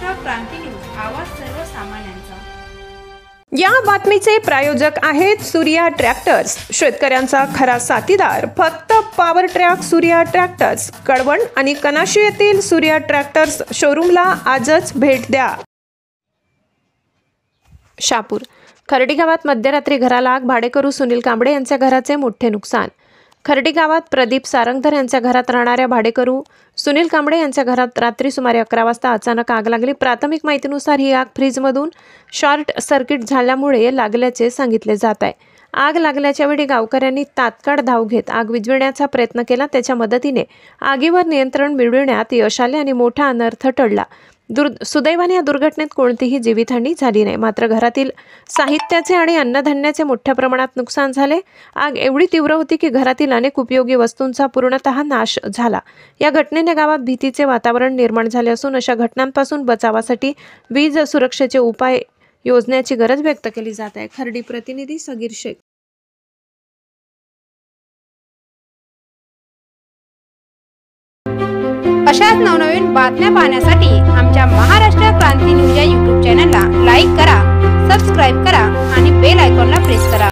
महाराष्ट्र क्रांती news, आवाज सर्वसामान्यांचा। या बातमीचे प्रायोजक आहेत सूर्या ट्रॅक्टर्स, शेतकऱ्यांचा खरा साथीदार फक्त power track Surya tractors, Kalwan आणि कनाशी येथील सूर्या ट्रॅक्टर्स शोरूमला आजच भेट द्या। शापूर खर्डी गावात मध्यरात्री घराला आग, भाडेकरू सुनील कांबळे यांच्या घराचे मोठे नुकसान। खर्डी गावात प्रदीप सारंगधर यांच्या घरात राहणाऱ्या भाडेकरू सुनील कांबळे यांच्या घरात रात्री सुमारे 11 वाजता अचानक आग लागली। प्राथमिक माहितीनुसार ही आग फ्रीजमधून शॉर्ट सर्किट झाल्यामुळे लागल्याचे सांगितले जात आहे। आग लागल्याच्या वेळी गावकऱ्यांनी तात्काळ धाव घेत आग विझविण्याचा प्रयत्न केला। त्याच्या मदतीने आगीवर नियंत्रण मिळविण्यात यश आले आणि मोठा अनर्थ टळला। सुदैवाने या दुर्घटनेत कोणतीही जीवितहानी झाली नाही, मात्र घरातील साहित्याचे आणि अन्नधान्याचे मोठ्या प्रमाणात नुकसान झाले। आग एवढी तीव्र होती की घरातील अनेक उपयोगी वस्तूंचा पूर्णतः नाश झाला। या घटनेने गावात भीतीचे वातावरण निर्माण झाले असून अशा घटनांपासून बचावासाठी वीज सुरक्षेचे उपाय योजण्याची गरज व्यक्त केली जात आहे। खर्डी प्रतिनिधी सगीर शेख। अशाच नवनवीन बातम्या पाहण्यासाठी आमच्या महाराष्ट्र क्रांती न्यूज या YouTube चॅनलला लाईक करा, सबस्क्राईब करा आणि बेल आयकॉनला प्रेस करा।